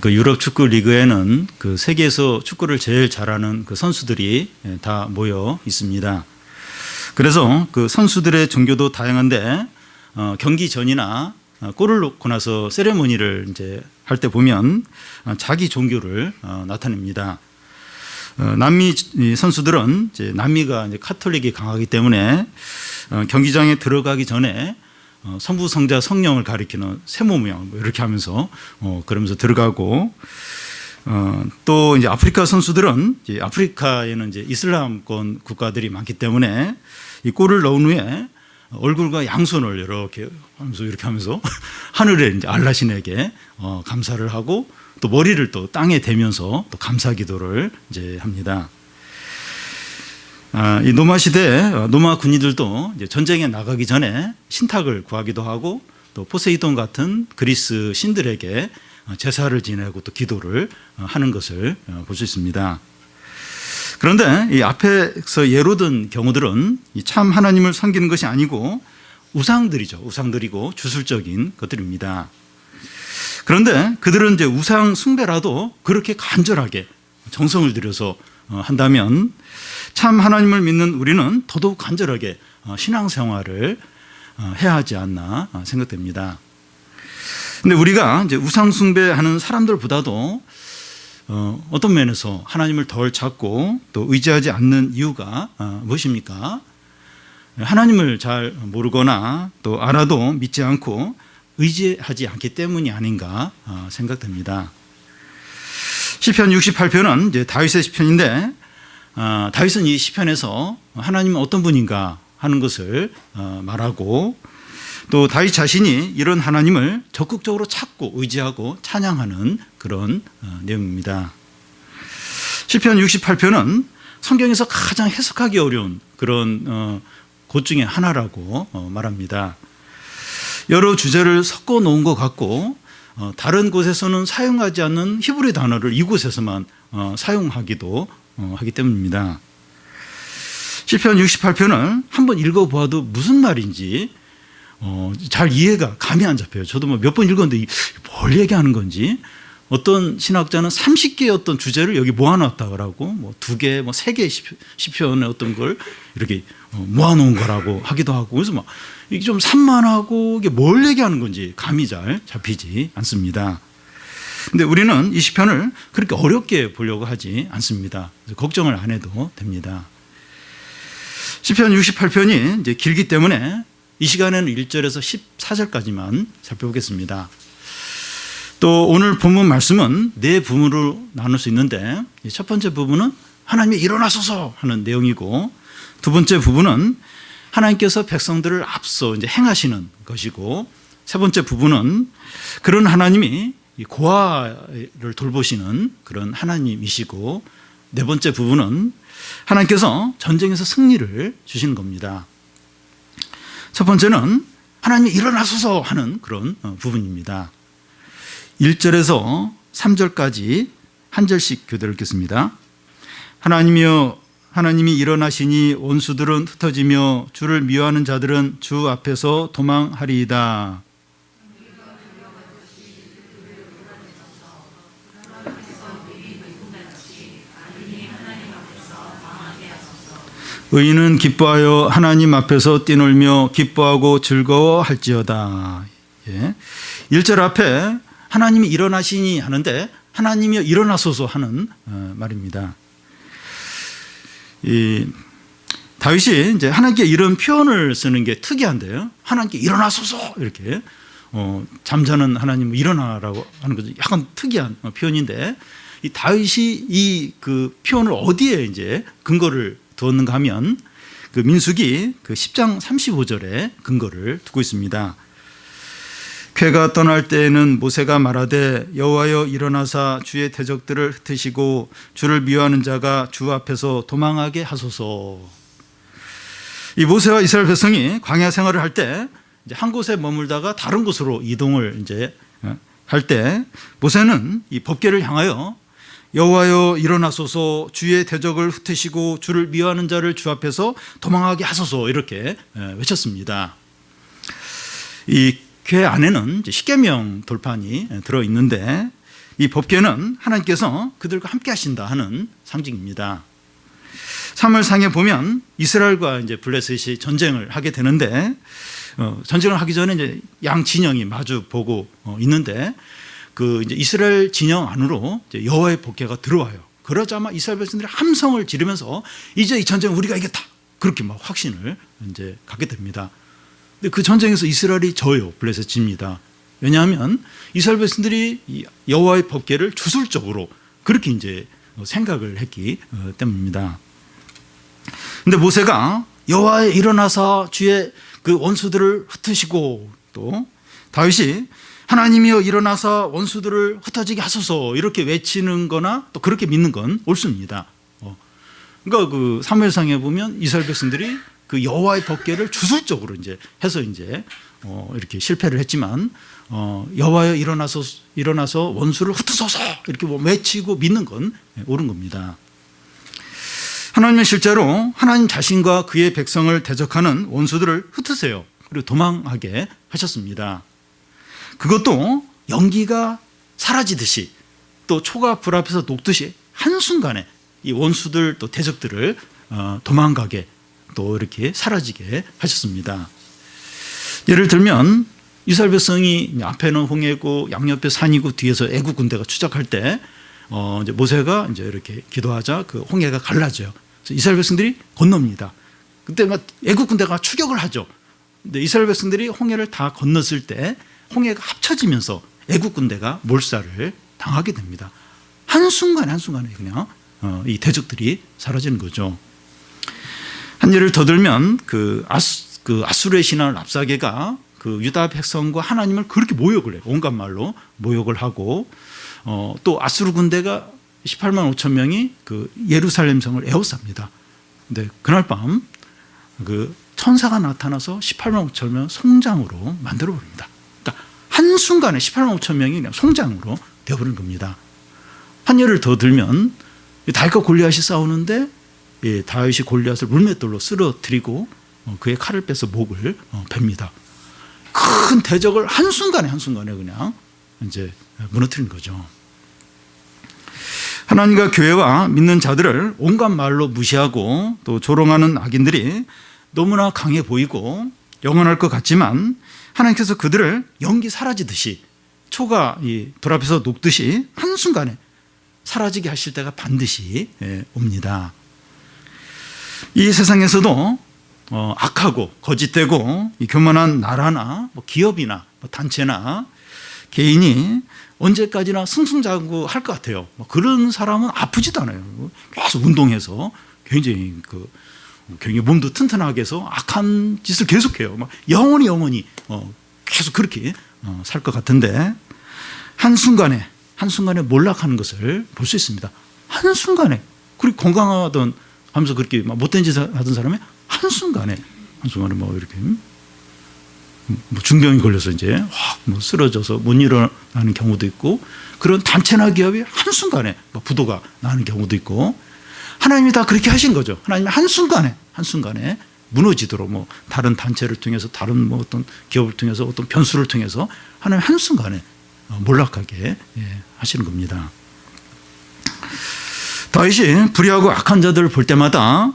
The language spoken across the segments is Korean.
그 유럽 축구 리그에는 그 세계에서 축구를 제일 잘하는 그 선수들이 다 모여 있습니다. 그래서 그 선수들의 종교도 다양한데 경기 전이나 골을 넣고 나서 세레모니를 이제 할 때 보면 자기 종교를 나타냅니다. 남미 선수들은 이제 남미가 이제 카톨릭이 강하기 때문에 경기장에 들어가기 전에 성부, 성자, 성령을 가리키는 세모 모양 뭐 이렇게 하면서 그러면서 들어가고 또 이제 아프리카 선수들은 이제 아프리카에는 이제 이슬람권 국가들이 많기 때문에 이 골을 넣은 후에 얼굴과 양손을 이렇게 하면서 하늘에 이제 알라신에게 감사를 하고 또 머리를 또 땅에 대면서 또 감사 기도를 이제 합니다. 이 노마 시대 노마 군인들도 이제 전쟁에 나가기 전에 신탁을 구하기도 하고 또 포세이돈 같은 그리스 신들에게 제사를 지내고 또 기도를 하는 것을 볼 수 있습니다. 그런데 이 앞에서 예로 든 경우들은 참 하나님을 섬기는 것이 아니고 우상들이죠. 우상들이고 주술적인 것들입니다. 그런데 그들은 이제 우상 숭배라도 그렇게 간절하게 정성을 들여서 한다면 참 하나님을 믿는 우리는 더더욱 간절하게 신앙생활을 해야 하지 않나 생각됩니다. 근데 우리가 이제 우상 숭배하는 사람들보다도 어떤 면에서 하나님을 덜 찾고 또 의지하지 않는 이유가 무엇입니까? 하나님을 잘 모르거나 또 알아도 믿지 않고 의지하지 않기 때문이 아닌가 생각됩니다. 시편 68편은 이제 다윗의 시편인데 다윗은 이 시편에서 하나님은 어떤 분인가 하는 것을 말하고 또 다윗 자신이 이런 하나님을 적극적으로 찾고 의지하고 찬양하는 그런 내용입니다. 시편 68편은 성경에서 가장 해석하기 어려운 그런 곳 중에 하나라고 말합니다. 여러 주제를 섞어 놓은 것 같고 다른 곳에서는 사용하지 않는 히브리 단어를 이곳에서만 사용하기도 하기 때문입니다. 시편 68편을 한번 읽어보아도 무슨 말인지 잘 이해가 감이 안 잡혀요. 저도 몇 번 읽었는데 뭘 얘기하는 건지. 어떤 신학자는 30개의 어떤 주제를 여기 모아놨다고 2개, 3개 시편의 어떤 걸 이렇게 모아놓은 거라고 하기도 하고 그래서 이게 좀 산만하고 이게 뭘 얘기하는 건지 감이 잘 잡히지 않습니다. 근데 우리는 이 시편을 그렇게 어렵게 보려고 하지 않습니다. 걱정을 안 해도 됩니다. 시편 68편이 이제 길기 때문에 이 시간에는 1절에서 14절까지만 살펴보겠습니다. 또 오늘 본문 말씀은 4부분으로 나눌 수 있는데 첫 번째 부분은 하나님이 일어나소서 하는 내용이고 두 번째 부분은 하나님께서 백성들을 앞서 이제 행하시는 것이고 세 번째 부분은 그런 하나님이 고아를 돌보시는 그런 하나님이시고 네 번째 부분은 하나님께서 전쟁에서 승리를 주시는 겁니다. 첫 번째는 하나님이 일어나소서 하는 그런 부분입니다. 1절에서 3절까지 한 절씩 교대를 읽겠습니다. 하나님이여 하나님이 일어나시니 원수들은 흩어지며 주를 미워하는 자들은 주 앞에서 도망하리이다. 의인은 기뻐하여 하나님 앞에서 뛰놀며 기뻐하고 즐거워할지어다. 1절 앞에 하나님이 일어나시니 하는데 하나님이 일어나소서 하는 말입니다. 다윗이 이제 하나님께 이런 표현을 쓰는 게 특이한데요. 하나님께 일어나소서 이렇게 잠자는 하나님 일어나라고 하는 것은 약간 특이한 표현인데 이 다윗이 이 그 표현을 어디에 이제 근거를 두었는가 하면 그 민수기 그 10장 35절에 근거를 두고 있습니다. 쾌가 떠날 때에는 모세가 말하되 여호와여 일어나사 주의 대적들을 흩으시고 주를 미워하는 자가 주 앞에서 도망하게 하소서. 이 모세와 이스라엘 백성이 광야 생활을 할 때 이제 한 곳에 머물다가 다른 곳으로 이동을 이제 할 때 모세는 이 법궤를 향하여 여호와여 일어나소서 주의 대적을 흩으시고 주를 미워하는 자를 주 앞에서 도망하게 하소서 이렇게 외쳤습니다. 이 궤 안에는 십계명 돌판이 들어있는데 이 법궤는 하나님께서 그들과 함께 하신다 하는 상징입니다. 사무엘상에 보면 이스라엘과 이제 블레셋이 전쟁을 하게 되는데 전쟁을 하기 전에 이제 양 진영이 마주 보고 있는데 그 이제 이스라엘 진영 안으로 이제 여호와의 법궤가 들어와요. 그러자마자 이스라엘 백성들이 함성을 지르면서 이제 이 전쟁 우리가 이겼다. 그렇게 막 확신을 이제 갖게 됩니다. 근데 그 전쟁에서 이스라엘이 져요. 블레셋 집니다. 왜냐하면 이스라엘 백성들이 여호와의 법궤를 주술적으로 그렇게 이제 생각을 했기 때문입니다. 근데 모세가 여호와에 일어나서 주의 그 원수들을 흩으시고 또 다윗이 하나님이여 일어나서 원수들을 흩어지게 하소서 이렇게 외치는 거나 또 그렇게 믿는 건 옳습니다. 그러니까 그 사무엘상에 보면 이스라엘 백성들이 그 여호와의 법궤를 주술적으로 이제 해서 이제 이렇게 실패를 했지만 여호와여 일어나서 원수를 흩으소서 이렇게 뭐 외치고 믿는 건 옳은 겁니다. 하나님은 실제로 하나님 자신과 그의 백성을 대적하는 원수들을 흩으세요. 그리고 도망하게 하셨습니다. 그것도 연기가 사라지듯이 또 초가 불 앞에서 녹듯이 한순간에 이 원수들 또 대적들을 도망가게 또 이렇게 사라지게 하셨습니다. 예를 들면 이스라엘 백성이 앞에는 홍해고 양옆에 산이고 뒤에서 애국 군대가 추적할 때 이제 모세가 이제 이렇게 기도하자 그 홍해가 갈라져요. 그래서 이스라엘 백성들이 건넙니다. 그때 막 애국 군대가 추격을 하죠. 근데 이스라엘 백성들이 홍해를 다 건넜을 때 홍해가 합쳐지면서 애국 군대가 몰살을 당하게 됩니다. 한순간에 그냥 이 대적들이 사라지는 거죠. 한 예를 더 들면 그 아수르의 신하 랍사게가 그 유다 백성과 하나님을 그렇게 모욕을 해요. 온갖 말로 모욕을 하고 또 아수르 군대가 18만 5천 명이 그 예루살렘 성을 에워쌉니다. 근데 그날 밤 그 천사가 나타나서 18만 5천 명 송장으로 만들어 버립니다. 그러니까 한순간에 18만 5천 명이 그냥 송장으로 되어버린 겁니다. 한 예를 더 들면 다윗과 골리앗이 싸우는데 다윗이 골리앗을 물맷돌로 쓰러뜨리고 그의 칼을 빼서 목을 팹니다. 큰 대적을 한순간에 그냥 이제 무너뜨린 거죠. 하나님과 교회와 믿는 자들을 온갖 말로 무시하고 또 조롱하는 악인들이 너무나 강해 보이고 영원할 것 같지만 하나님께서 그들을 연기 사라지듯이 초가 불 앞에서 녹듯이 한순간에 사라지게 하실 때가 반드시 옵니다. 이 세상에서도 악하고 거짓되고 교만한 나라나 기업이나 단체나 개인이 언제까지나 승승장구할 것 같아요. 그런 사람은 아프지도 않아요. 계속 운동해서 굉장히 몸도 튼튼하게 해서 악한 짓을 계속해요. 영원히 계속 그렇게 살 것 같은데 한순간에 몰락하는 것을 볼 수 있습니다. 한순간에 그리고 건강하던 하면서 그렇게 못된 짓을 하던 사람이 한순간에 이렇게 중병이 걸려서 이제 확 쓰러져서 못 일어나는 경우도 있고 그런 단체나 기업이 한순간에 부도가 나는 경우도 있고 하나님이 다 그렇게 하신 거죠. 하나님이 한순간에 무너지도록 다른 단체를 통해서 다른 어떤 기업을 통해서 어떤 변수를 통해서 하나님 한순간에 몰락하게 하시는 겁니다. 다윗이 불의하고 악한 자들을 볼 때마다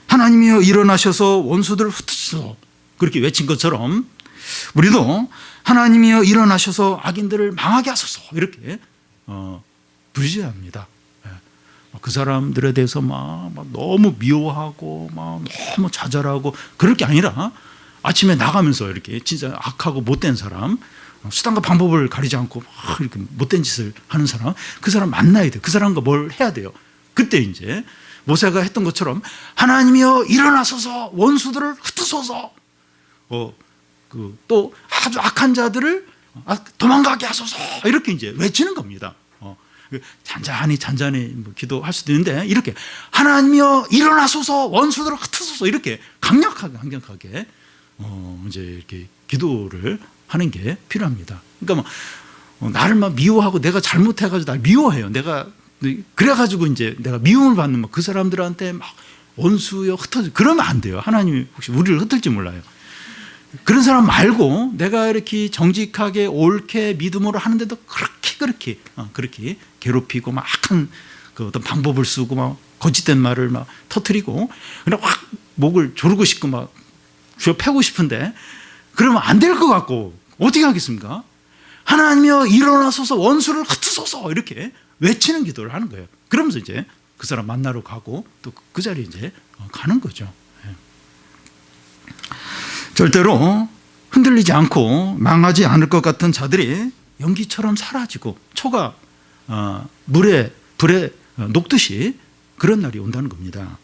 하나님이여 일어나셔서 원수들을 흩으시소 그렇게 외친 것처럼 우리도 하나님이여 일어나셔서 악인들을 망하게 하소서 이렇게 부르셔야 합니다. 그 사람들에 대해서 너무 미워하고 너무 좌절하고 그럴 게 아니라 아침에 나가면서 이렇게 진짜 악하고 못된 사람 수단과 방법을 가리지 않고 이렇게 못된 짓을 하는 사람 그 사람 만나야 돼요. 그 사람과 뭘 해야 돼요. 그때 이제 모세가 했던 것처럼 하나님이여 일어나소서 원수들을 흩으소서 또 아주 악한 자들을 도망가게 하소서 이렇게 이제 외치는 겁니다. 잔잔히 기도할 수도 있는데 이렇게 하나님이여 일어나소서 원수들을 흩으소서 이렇게 강력하게 이제 이렇게 기도를 하는 게 필요합니다. 그러니까 나를 미워하고 내가 잘못해가지고 날 미워해요. 내가 그래가지고 이제 내가 미움을 받는 그 사람들한테 원수여 흩어져 그러면 안 돼요. 하나님이 혹시 우리를 흩을지 몰라요. 그런 사람 말고 내가 이렇게 정직하게 옳게 믿음으로 하는데도 그렇게 괴롭히고 막 악한 그 어떤 방법을 쓰고 막 거짓된 말을 막 터뜨리고 그냥 확 목을 조르고 싶고 막 쥐어 패고 싶은데 그러면 안 될 것 같고 어떻게 하겠습니까? 하나님이여 일어나소서 원수를 흩으소서 이렇게 외치는 기도를 하는 거예요. 그러면서 이제 그 사람 만나러 가고 또 그 자리에 이제 가는 거죠. 절대로 흔들리지 않고 망하지 않을 것 같은 자들이 연기처럼 사라지고 초가 물에 불에 녹듯이 그런 날이 온다는 겁니다.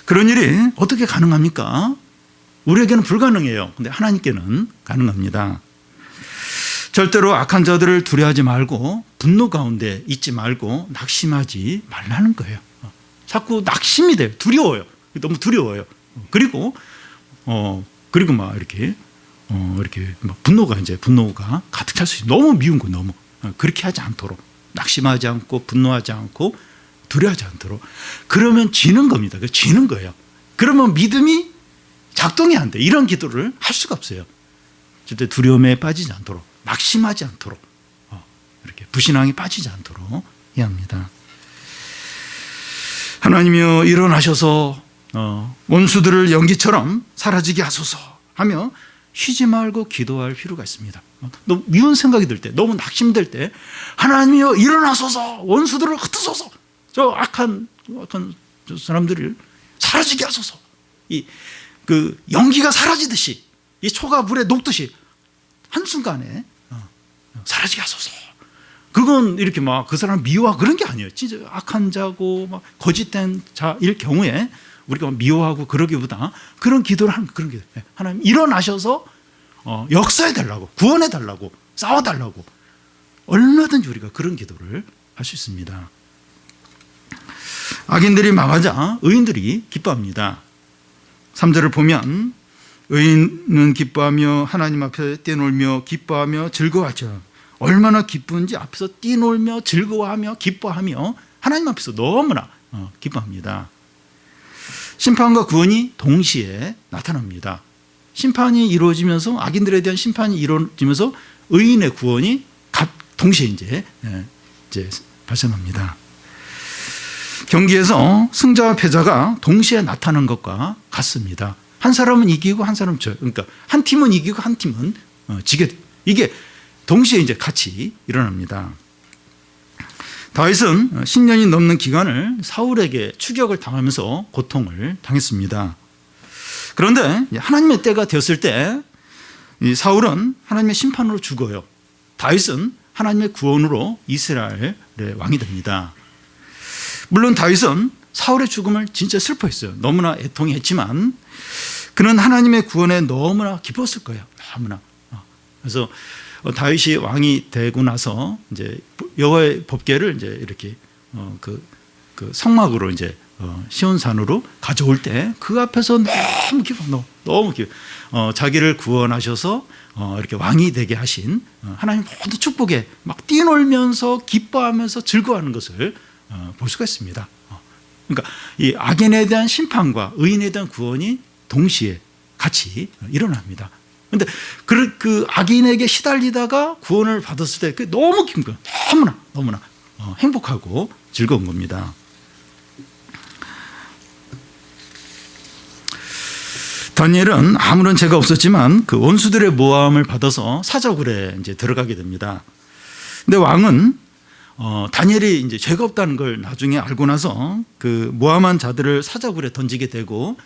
그런 일이 어떻게 가능합니까? 우리에게는 불가능해요. 근데 하나님께는 가능합니다. 절대로 악한 자들을 두려워하지 말고 분노 가운데 있지 말고 낙심하지 말라는 거예요. 자꾸 낙심이 돼요. 두려워요. 너무 두려워요. 그리고 막 이렇게 막 분노가 가득 찰 수 있어요. 너무 미운 거 너무 그렇게 하지 않도록 낙심하지 않고 분노하지 않고 두려워하지 않도록 그러면 지는 겁니다. 지는 거예요. 그러면 믿음이 작동이 안 돼. 이런 기도를 할 수가 없어요. 절대 두려움에 빠지지 않도록 낙심하지 않도록 이렇게 불신앙에 빠지지 않도록 해야 합니다. 하나님이여 일어나셔서 원수들을 연기처럼 사라지게 하소서 하며 쉬지 말고 기도할 필요가 있습니다. 너무 미운 생각이 들 때, 너무 낙심될 때 하나님이여 일어나소서 원수들을 흩으소서 저 악한 저 사람들을 사라지게 하소서. 그 연기가 사라지듯이 이 초가 불에 녹듯이 한순간에 사라지게 하소서. 그건 이렇게 막 그 사람 미워하고 그런 게 아니에요. 진짜 악한 자고 막 거짓된 자일 경우에 우리가 미워하고 그러기보다 그런 기도를 하는 그런 기도. 하나님 일어나셔서 역사해 달라고, 구원해 달라고, 싸워 달라고 얼마든지 우리가 그런 기도를 할 수 있습니다. 악인들이 망하자 의인들이 기뻐합니다. 3절을 보면 의인은 기뻐하며 하나님 앞에 뛰놀며 기뻐하며 즐거워하죠. 얼마나 기쁜지 앞에서 뛰놀며 즐거워하며 기뻐하며 하나님 앞에서 너무나 기뻐합니다. 심판과 구원이 동시에 나타납니다. 심판이 이루어지면서 악인들에 대한 심판이 이루어지면서 의인의 구원이 동시에 이제 발생합니다. 경기에서 승자와 패자가 동시에 나타나는 것과 같습니다. 한 사람은 이기고 한 사람은 져요. 그러니까 한 팀은 이기고 한 팀은 지게 이게 동시에 이제 같이 일어납니다. 다윗은 10년이 넘는 기간을 사울에게 추격을 당하면서 고통을 당했습니다. 그런데 하나님의 때가 되었을 때 이 사울은 하나님의 심판으로 죽어요. 다윗은 하나님의 구원으로 이스라엘의 왕이 됩니다. 물론 다윗은 사울의 죽음을 진짜 슬퍼했어요. 너무나 애통했지만 그는 하나님의 구원에 너무나 기뻤을 거예요. 너무나. 그래서 다윗이 왕이 되고 나서 이제 여호와의 법궤를 이제 이렇게 그 성막으로 이제 시온산으로 가져올 때 그 앞에서 너무 기뻐. 자기를 구원하셔서 이렇게 왕이 되게 하신 하나님 모든 축복에 막 뛰놀면서 기뻐하면서 즐거워하는 것을 볼 수가 있습니다. 그러니까 이 악인에 대한 심판과 의인에 대한 구원이 동시에 같이 일어납니다. 그런데 그 악인에게 시달리다가 구원을 받았을 때 그게 너무 기쁜 거예요. 너무나 행복하고 즐거운 겁니다. 다니엘은 아무런 죄가 없었지만 그 원수들의 모함을 받아서 사자굴에 이제 들어가게 됩니다. 근데 왕은 다니엘이 이제 죄가 없다는 걸 나중에 알고 나서 그 모함한 자들을 사자굴에 던지게 되고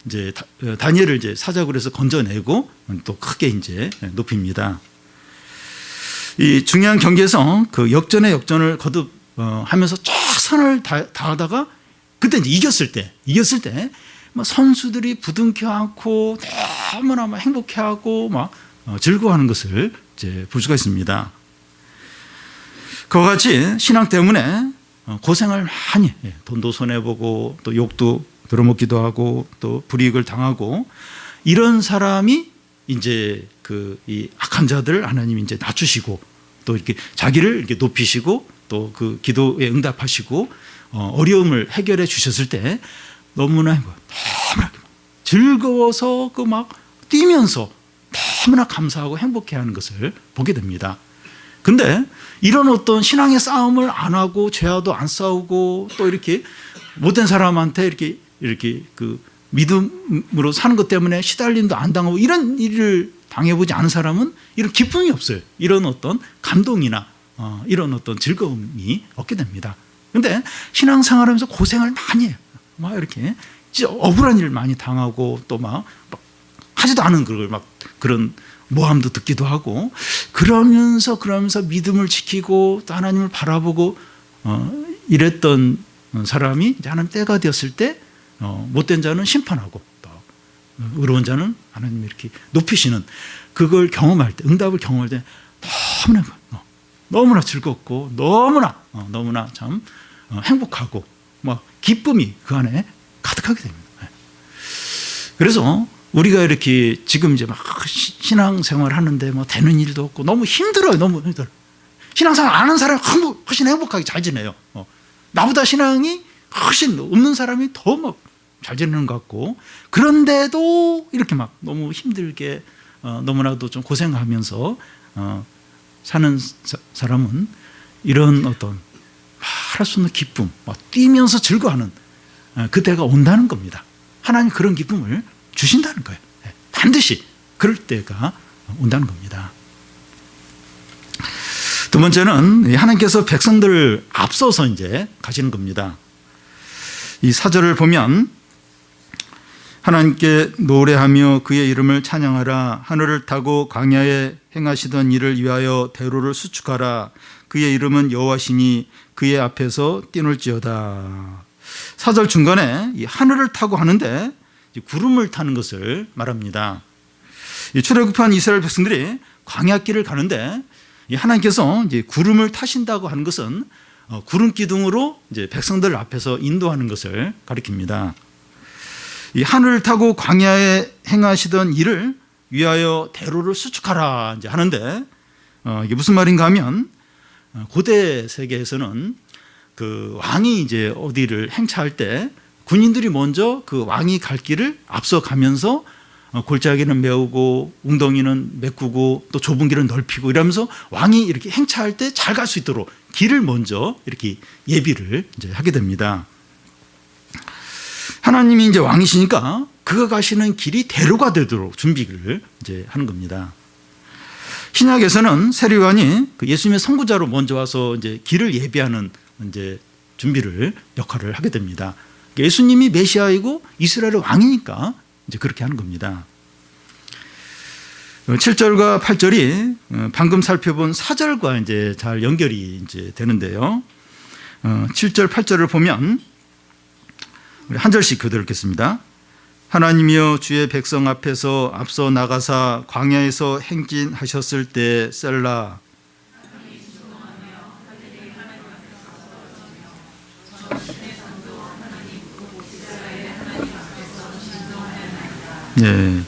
이제 다니엘을 이제 사자굴에서 건져내고 또 크게 이제 높입니다. 이 중요한 경기에서 그 역전의 역전을 거듭하면서 쫙 선을 다하다가 그때 이제 이겼을 때 선수들이 부둥켜 안고 너무나 막 행복해하고 막 즐거워하는 것을 이제 볼 수가 있습니다. 그와 같이 신앙 때문에 고생을 많이 돈도 손해보고 또 욕도 들어먹기도 하고 또 불이익을 당하고 이런 사람이 이제 이 악한 자들 하나님이 이제 낮추시고 또 이렇게 자기를 이렇게 높이시고 또 그 기도에 응답하시고 어려움을 해결해 주셨을 때 너무나 즐거워서 그 막 뛰면서 너무나 감사하고 행복해하는 것을 보게 됩니다. 근데 이런 어떤 신앙의 싸움을 안 하고 죄와도 안 싸우고 또 이렇게 못된 사람한테 이렇게 그 믿음으로 사는 것 때문에 시달림도 안 당하고 이런 일을 당해보지 않은 사람은 이런 기쁨이 없어요. 이런 어떤 감동이나 이런 어떤 즐거움이 없게 됩니다. 근데 신앙생활하면서 고생을 많이 해요. 막 이렇게 진짜 억울한 일을 많이 당하고 또 막 하지도 않은 그걸 막 그런 모함도 듣기도 하고 그러면서 믿음을 지키고 또 하나님을 바라보고 이랬던 사람이 이제 하나님 때가 되었을 때 못된 자는 심판하고 또 의로운 자는 하나님 이렇게 높이시는 그걸 경험할 때, 응답을 경험할 때 너무나 즐겁고 너무나 참 행복하고 막 기쁨이 그 안에 가득하게 됩니다. 그래서 우리가 이렇게 지금 이제 막 신앙생활 하는데 뭐 되는 일도 없고 너무 힘들어요. 너무 힘들어요. 신앙생활 안 하는 사람이 훨씬 행복하게 잘 지내요. 나보다 신앙이 훨씬 없는 사람이 더 막 잘 지내는 것 같고 그런데도 이렇게 막 너무 힘들게 너무나도 좀 고생하면서 사는 사람은 이런 어떤 할 수 없는 기쁨, 막 뛰면서 즐거워하는 그때가 온다는 겁니다. 하나님 그런 기쁨을 주신다는 거예요. 반드시 그럴 때가 온다는 겁니다. 두 번째는 하나님께서 백성들을 앞서서 이제 가시는 겁니다. 이 4절을 보면 하나님께 노래하며 그의 이름을 찬양하라. 하늘을 타고 광야에 행하시던 일을 위하여 대로를 수축하라. 그의 이름은 여호와시니 그의 앞에서 뛰놀지어다. 4절 중간에 이 하늘을 타고 하는데 구름을 타는 것을 말합니다. 출애굽한 이스라엘 백성들이 광야길을 가는데 하나님께서 이제 구름을 타신다고 하는 것은 구름 기둥으로 이제 백성들 앞에서 인도하는 것을 가리킵니다. 이 하늘을 타고 광야에 행하시던 일을 위하여 대로를 수축하라 이제 하는데 이게 무슨 말인가 하면 고대 세계에서는 그 왕이 이제 어디를 행차할 때 군인들이 먼저 그 왕이 갈 길을 앞서 가면서 골짜기는 메우고 웅덩이는 메꾸고 또 좁은 길은 넓히고 이러면서 왕이 이렇게 행차할 때 잘 갈 수 있도록 길을 먼저 이렇게 예비를 이제 하게 됩니다. 하나님이 이제 왕이시니까 그가 가시는 길이 대로가 되도록 준비를 이제 하는 겁니다. 신약에서는 세례요한이 그 예수님의 선구자로 먼저 와서 이제 길을 예비하는 이제 준비를 역할을 하게 됩니다. 예수님이 메시아이고 이스라엘의 왕이니까 이제 그렇게 하는 겁니다. 7절과 8절이 방금 살펴본 4절과 이제 잘 연결이 이제 되는데요. 7절, 8절을 보면 우리 한 절씩 그대로 읽겠습니다. 하나님이여 주의 백성 앞에서 앞서 나가사 광야에서 행진하셨을 때 셀라. 네.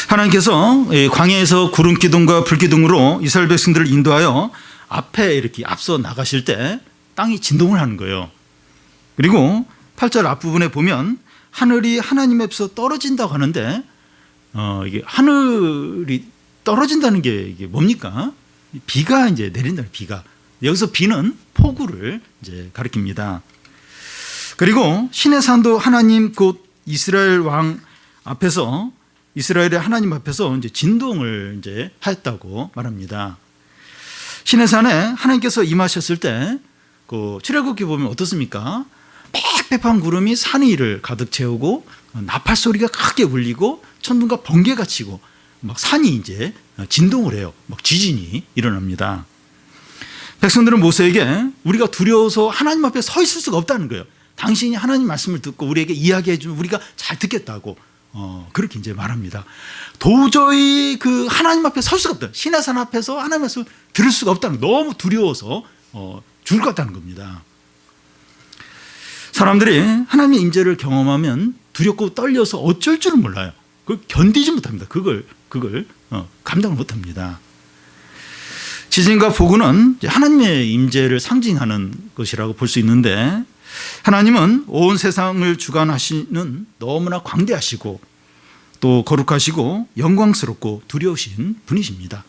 하나님께서 광야에서 구름 기둥과 불 기둥으로 이스라엘 백성들을 인도하여 앞에 이렇게 앞서 나가실 때 땅이 진동을 하는 거예요. 그리고 8절 앞부분에 보면 하늘이 하나님 앞에서 떨어진다고 하는데 이게 하늘이 떨어진다는 게 이게 뭡니까? 비가 이제 내린다는 비가. 여기서 비는 폭우를 이제 가리킵니다. 그리고 신의 산도 하나님 곧 이스라엘 왕 앞에서 이스라엘의 하나님 앞에서 이제 진동을 이제 하였다고 말합니다. 신의 산에 하나님께서 임하셨을 때 그 출애굽기 보면 어떻습니까? 빽빽한 구름이 산 위를 가득 채우고 나팔 소리가 크게 울리고 천둥과 번개가 치고 막 산이 이제 진동을 해요. 막 지진이 일어납니다. 백성들은 모세에게 우리가 두려워서 하나님 앞에 서 있을 수가 없다는 거예요. 당신이 하나님 말씀을 듣고 우리에게 이야기해 주면 우리가 잘 듣겠다고 그렇게 이제 말합니다. 도저히 그 하나님 앞에 설 수가 없다. 신의 산 앞에서 하나님 말씀을 들을 수가 없다는 거예요. 너무 두려워서 죽을 것 같다는 겁니다. 사람들이 하나님의 임재를 경험하면 두렵고 떨려서 어쩔 줄을 몰라요. 그걸 견디지 못합니다. 그걸 감당을 못합니다. 지진과 폭우는 하나님의 임재를 상징하는 것이라고 볼 수 있는데 하나님은 온 세상을 주관하시는 너무나 광대하시고 또 거룩하시고 영광스럽고 두려우신 분이십니다.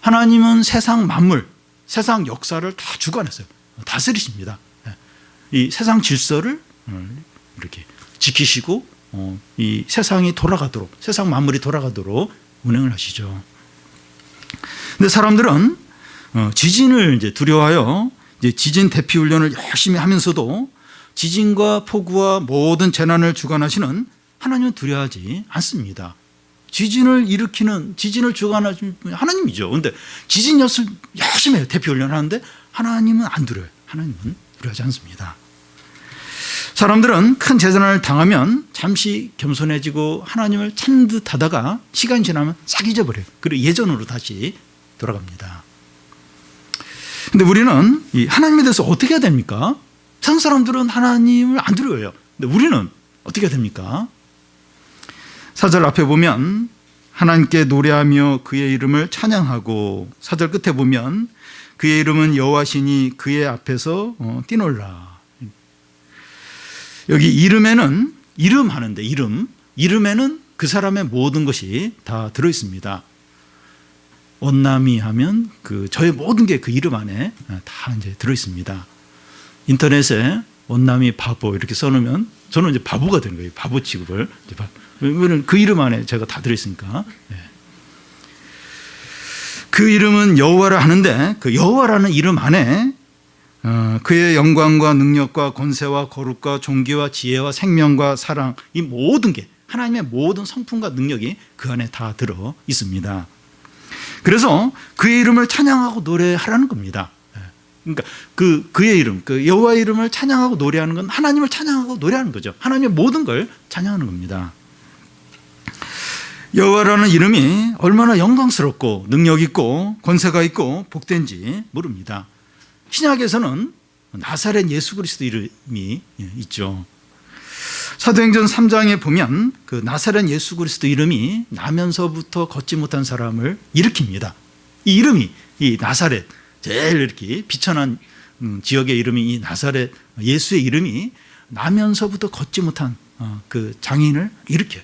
하나님은 세상 만물, 세상 역사를 다 주관하세요. 다스리십니다. 이 세상 질서를 이렇게 지키시고 이 세상이 돌아가도록, 세상 만물이 돌아가도록 운행을 하시죠. 근데 사람들은 지진을 이제 두려워하여 이제 지진 대피 훈련을 열심히 하면서도 지진과 폭우와 모든 재난을 주관하시는 하나님은 두려워하지 않습니다. 지진을 일으키는, 지진을 주관하시는 분이 하나님이죠. 그런데 지진 연습 열심히 해요. 대피 훈련을 하는데 하나님은 안 두려워요. 하나님은 두려워하지 않습니다. 사람들은 큰 재난을 당하면 잠시 겸손해지고 하나님을 찾는 듯 하다가 시간이 지나면 싹 잊어버려요. 그리고 예전으로 다시 돌아갑니다. 근데 우리는 이 하나님에 대해서 어떻게 해야 됩니까? 세상 사람들은 하나님을 안 두려워해요. 근데 우리는 어떻게 해야 됩니까? 4절 앞에 보면 하나님께 노래하며 그의 이름을 찬양하고, 4절 끝에 보면 그의 이름은 여호와시니 그의 앞에서 뛰놀라. 여기 이름에는, 이름 하는데 이름에는 그 사람의 모든 것이 다 들어있습니다. 원남이 하면 저의 모든 게 그 이름 안에 다 이제 들어있습니다. 인터넷에 원남이 바보 이렇게 써놓으면 저는 이제 바보가 되는 거예요. 바보 취급을. 왜냐면 그 이름 안에 제가 다 들어있으니까. 그 이름은 여호와라 하는데 그 여호와라는 이름 안에 그의 영광과 능력과 권세와 거룩과 존귀와 지혜와 생명과 사랑, 이 모든 게, 하나님의 모든 성품과 능력이 그 안에 다 들어 있습니다. 그래서 그의 이름을 찬양하고 노래하라는 겁니다. 그러니까 그의 이름, 그 여호와의 이름을 찬양하고 노래하는 건 하나님을 찬양하고 노래하는 거죠. 하나님의 모든 걸 찬양하는 겁니다. 여호와라는 이름이 얼마나 영광스럽고 능력 있고 권세가 있고 복된지 모릅니다. 신약에서는 나사렛 예수 그리스도 이름이 있죠. 사도행전 3장에 보면 그 나사렛 예수 그리스도 이름이 나면서부터 걷지 못한 사람을 일으킵니다. 이 이름이, 이 나사렛, 제일 이렇게 비천한 지역의 이름이 이 나사렛 예수의 이름이 나면서부터 걷지 못한 그 장인을 일으켜요.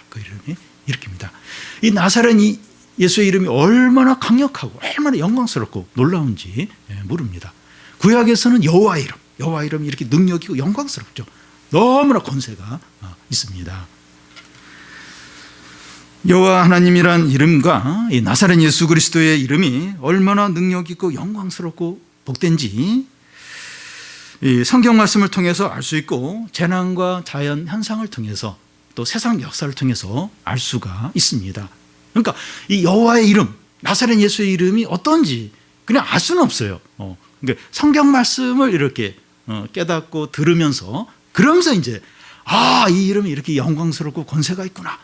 그 이름이 일으킵니다. 이 나사렛 예수의 이름이 얼마나 강력하고 얼마나 영광스럽고 놀라운지 모릅니다. 구약에서는 여호와의 이름이 이렇게 능력이고 영광스럽죠. 너무나 권세가 있습니다. 여호와 하나님이란 이름과 이 나사렛 예수 그리스도의 이름이 얼마나 능력 있고 영광스럽고 복된지 이 성경 말씀을 통해서 알 수 있고, 재난과 자연 현상을 통해서 또 세상 역사를 통해서 알 수가 있습니다. 그러니까 이 여호와의 이름, 나사렛 예수의 이름이 어떤지 그냥 알 수는 없어요. 그러니까 성경 말씀을 이렇게 깨닫고 들으면서, 그러면서 이제 이 이름이 이렇게 영광스럽고 권세가 있구나.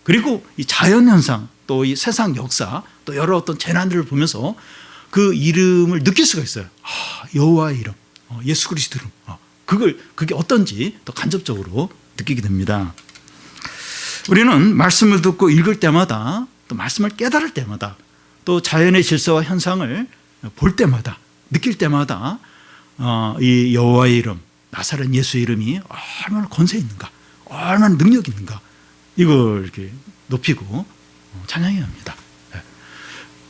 그리고 이 자연 현상, 또 이 세상 역사, 또 여러 어떤 재난들을 보면서 그 이름을 느낄 수가 있어요. 여호와의 이름, 예수 그리스도 이름, 그게 어떤지 또 간접적으로 느끼게 됩니다. 우리는 말씀을 듣고 읽을 때마다, 또 말씀을 깨달을 때마다, 또 자연의 질서와 현상을 볼 때마다, 느낄 때마다 이 여호와의 이름, 나사렛 예수의 이름이 얼마나 권세 있는가, 얼마나 능력 있는가, 이걸 이렇게 높이고 찬양해야 합니다.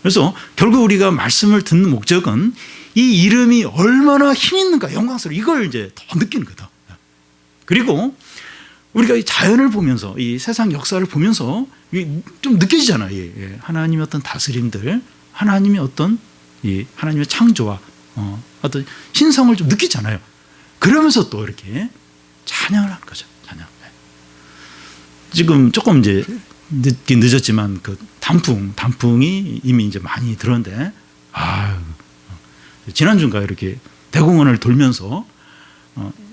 그래서 결국 우리가 말씀을 듣는 목적은 이 이름이 얼마나 힘 있는가, 영광스러워, 이걸 이제 더 느끼는 거다. 그리고 우리가 이 자연을 보면서, 이 세상 역사를 보면서 좀 느껴지잖아요. 하나님의 어떤 다스림들, 하나님의 어떤 하나님의 창조와 어떤 신성을 좀 느끼잖아요. 그러면서 또 이렇게 찬양을 하는 거죠. 찬양. 지금 조금 이제 늦었지만 그 단풍이 이미 이제 많이 들었는데, 지난주인가 이렇게 대공원을 돌면서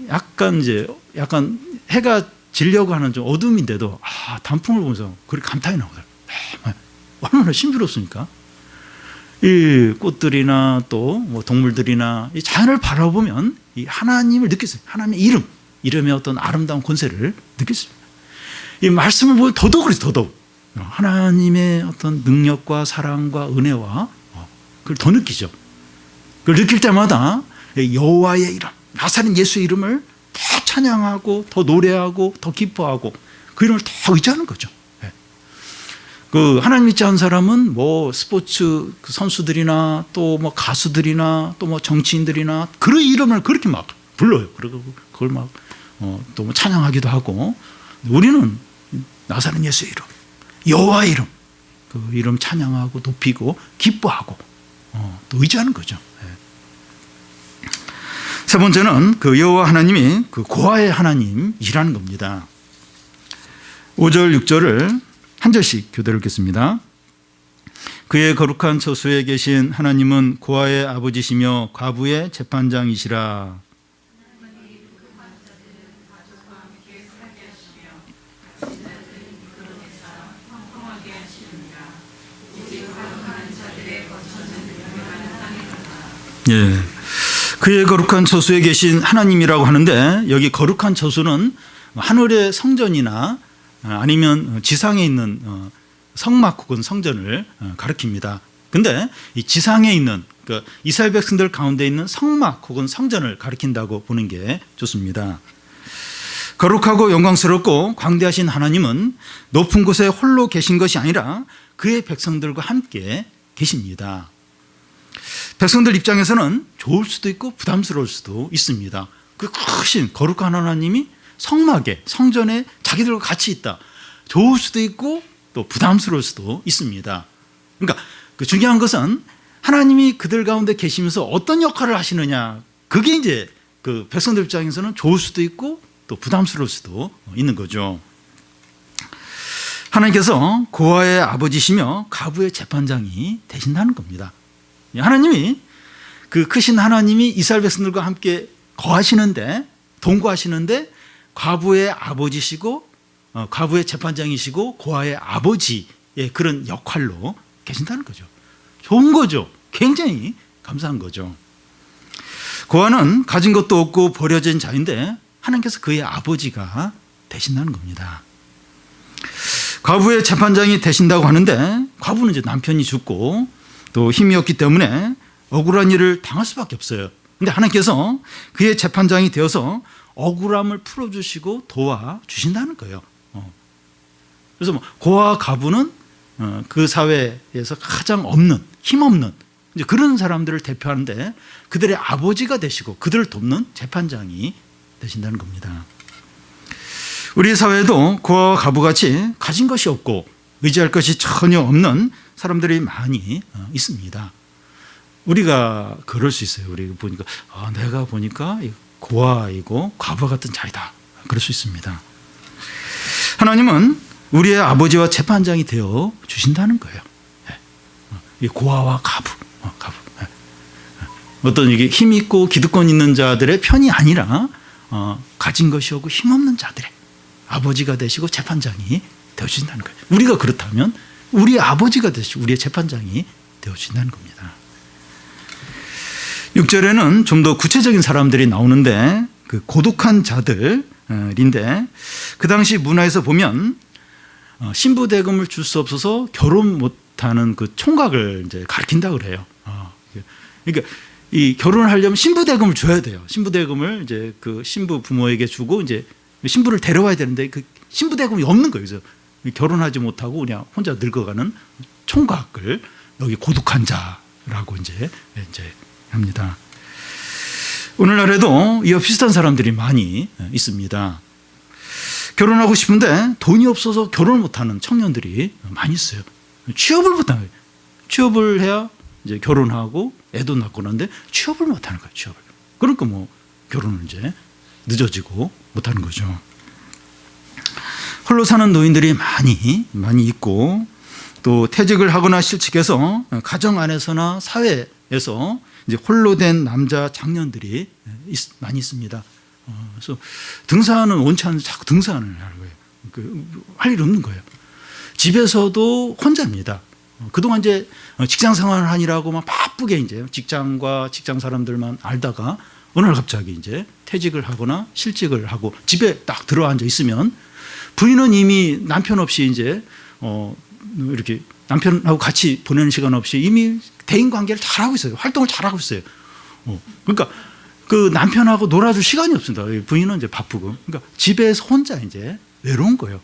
약간 해가 지려고 하는 좀 어둠인데도 단풍을 보면서 그렇게 감탄이 나오더라고요. 얼마나 신비롭습니까? 이 꽃들이나 또 뭐 동물들이나 이 자연을 바라보면 이 하나님을 느낄 수 있어요. 하나님의 이름의 어떤 아름다운 권세를 느낄 수 있습니다. 이 말씀을 보면 더더욱 하나님의 어떤 능력과 사랑과 은혜와 그걸 더 느끼죠. 그걸 느낄 때마다 여호와의 이름, 나사렛 예수의 이름을 더 찬양하고 더 노래하고 더 기뻐하고, 그 이름을 다 의지하는 거죠. 예. 그 하나님 믿지 않은 사람은 뭐 스포츠 선수들이나 또 뭐 가수들이나 또 뭐 정치인들이나 그런 이름을 그렇게 막 불러요. 그리고 그걸 막 또 뭐 찬양하기도 하고, 우리는 나사렛 예수의 이름, 여호와의 이름, 그 이름 찬양하고 높이고 기뻐하고 또 의지하는 거죠. 예. 세 번째는 그 여호와 하나님이 그 고아의 하나님이라는 겁니다. 5절 6절을 한 절씩 교대로 읽겠습니다. 그의 거룩한 처소에 계신 하나님은 고아의 아버지시며 과부의 재판장이시라. 예, 그의 거룩한 처소에 계신 하나님이라고 하는데, 여기 거룩한 처소는 하늘의 성전이나 아니면 지상에 있는 성막 혹은 성전을 가리킵니다. 근데 이 지상에 있는 그러니까 이스라엘 백성들 가운데 있는 성막 혹은 성전을 가리킨다고 보는 게 좋습니다. 거룩하고 영광스럽고 광대하신 하나님은 높은 곳에 홀로 계신 것이 아니라 그의 백성들과 함께 계십니다. 백성들 입장에서는 좋을 수도 있고 부담스러울 수도 있습니다. 그 크신 거룩한 하나님이 성막에, 성전에 자기들과 같이 있다. 좋을 수도 있고 또 부담스러울 수도 있습니다. 그러니까 그 중요한 것은 하나님이 그들 가운데 계시면서 어떤 역할을 하시느냐, 그게 이제 그 백성들 입장에서는 좋을 수도 있고 또 부담스러울 수도 있는 거죠. 하나님께서 고아의 아버지시며 과부의 재판장이 되신다는 겁니다. 하나님이 그 크신 하나님이 이스라엘 백성들과 함께 거하시는데, 동거하시는데 과부의 아버지시고 과부의 재판장이시고 고아의 아버지의 그런 역할로 계신다는 거죠. 좋은 거죠. 굉장히 감사한 거죠. 고아는 가진 것도 없고 버려진 자인데 하나님께서 그의 아버지가 되신다는 겁니다. 과부의 재판장이 되신다고 하는데, 과부는 이제 남편이 죽고 또 힘이 없기 때문에 억울한 일을 당할 수밖에 없어요. 그런데 하나님께서 그의 재판장이 되어서 억울함을 풀어주시고 도와주신다는 거예요. 그래서 뭐 고아 과부는 그 사회에서 가장 없는, 힘없는 이제 그런 사람들을 대표하는데, 그들의 아버지가 되시고 그들을 돕는 재판장이 되신다는 겁니다. 우리 사회에도 고아와 과부같이 가진 것이 없고 의지할 것이 전혀 없는 사람들이 많이 있습니다. 우리가 그럴 수 있어요. 우리 보니까 내가 보니까 고아이고 과부 같은 자이다. 그럴 수 있습니다. 하나님은 우리의 아버지와 재판장이 되어 주신다는 거예요. 이 고아와 과부. 어떤 이게 힘 있고 기득권 있는 자들의 편이 아니라 가진 것이 없고 힘없는 자들의 아버지가 되시고 재판장이 되어 주신다는 거예요. 우리가 그렇다면 우리의 아버지가 되시고 우리의 재판장이 되어 주신다는 겁니다. 6절에는 좀 더 구체적인 사람들이 나오는데, 그 고독한 자들인데, 그 당시 문화에서 보면 신부 대금을 줄 수 없어서 결혼 못하는 그 총각을 이제 가리킨다 그래요. 그러니까 이 결혼을 하려면 신부 대금을 줘야 돼요. 신부 대금을 이제 그 신부 부모에게 주고 이제 신부를 데려와야 되는데 그 신부 대금이 없는 거예요. 그래서 결혼하지 못하고 그냥 혼자 늙어가는 총각을 여기 고독한 자라고 이제 합니다. 오늘날에도 이와 비슷한 사람들이 많이 있습니다. 결혼하고 싶은데 돈이 없어서 결혼을 못하는 청년들이 많이 있어요. 취업을 못하는 거예요. 취업을 해야 이제 결혼하고 애도 낳고 나는데 취업을 못하는 거예요. 취업을. 그러니까 뭐 결혼을 이제 늦어지고 못하는 거죠. 홀로 사는 노인들이 많이 있고, 또 퇴직을 하거나 실직해서 가정 안에서나 사회에서 이제 홀로 된 남자 장년들이 많이 있습니다. 그래서 등산은 원치 않는데 자꾸 등산을 하는 거예요. 할 일 없는 거예요. 집에서도 혼자입니다. 그동안 이제 직장 생활을 하느라고 막 바쁘게 이제 직장과 직장 사람들만 알다가 어느 날 갑자기 이제 퇴직을 하거나 실직을 하고 집에 딱 들어앉아 있으면 부인은 이미 남편 없이 이제 이렇게 남편하고 같이 보내는 시간 없이 이미 대인 관계를 잘하고 있어요. 활동을 잘하고 있어요. 그러니까 그 남편하고 놀아줄 시간이 없습니다. 부인은 이제 바쁘고. 그러니까 집에서 혼자 이제 외로운 거예요.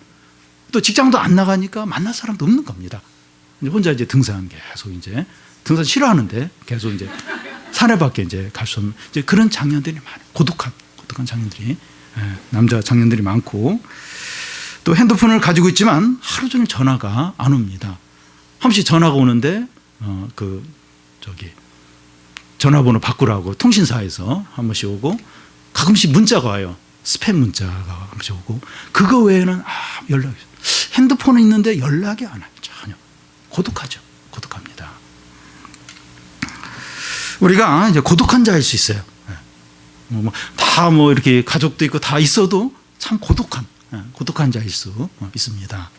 또 직장도 안 나가니까 만날 사람도 없는 겁니다. 혼자 이제 등산 계속 이제 등산 싫어하는데 계속 이제 산에 밖에 이제 갈 수 없는 이제 그런 장년들이 많아요. 고독한 장년들이, 남자 장년들이 많고, 또 핸드폰을 가지고 있지만 하루 종일 전화가 안 옵니다. 한 번씩 전화가 오는데 전화번호 바꾸라고 통신사에서 한 번씩 오고, 가끔씩 문자가 와요. 스팸 문자가 한 번씩 오고, 그거 외에는 연락이, 핸드폰은 있는데 연락이 안 와요. 전혀. 고독합니다. 우리가 이제 고독한 자일 수 있어요. 다 이렇게 가족도 있고 다 있어도 참 고독한 자일 수 있습니다.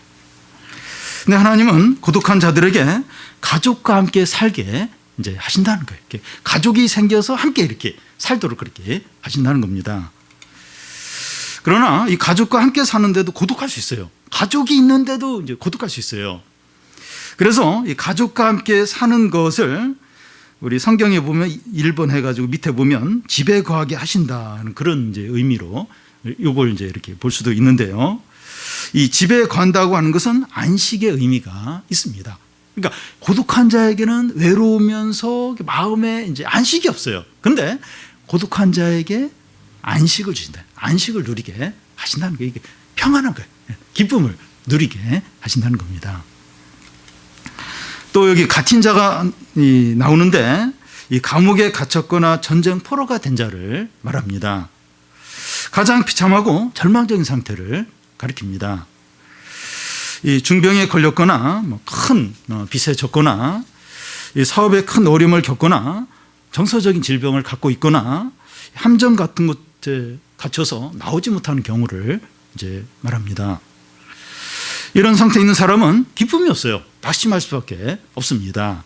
근데 하나님은 고독한 자들에게 가족과 함께 살게 이제 하신다는 거예요. 이렇게 가족이 생겨서 함께 이렇게 살도록 그렇게 하신다는 겁니다. 그러나 이 가족과 함께 사는데도 고독할 수 있어요. 가족이 있는데도 이제 고독할 수 있어요. 그래서 이 가족과 함께 사는 것을 우리 성경에 보면 1번 해가지고 밑에 보면 집에 거하게 하신다는 그런 이제 의미로 이걸 이제 이렇게 볼 수도 있는데요. 이 집에 거한다고 하는 것은 안식의 의미가 있습니다. 그러니까 고독한 자에게는 외로우면서 마음에 이제 안식이 없어요. 그런데 고독한 자에게 안식을 주신다. 안식을 누리게 하신다는 게 이게 평안한 거예요. 기쁨을 누리게 하신다는 겁니다. 또 여기 갇힌 자가 나오는데 이 감옥에 갇혔거나 전쟁 포로가 된 자를 말합니다. 가장 비참하고 절망적인 상태를 가리킵니다. 이 중병에 걸렸거나 큰 빚에 졌거나 이 사업에 큰 어려움을 겪거나 정서적인 질병을 갖고 있거나 함정 같은 곳에 갇혀서 나오지 못하는 경우를 이제 말합니다. 이런 상태에 있는 사람은 기쁨이 없어요. 낙심할 수밖에 없습니다.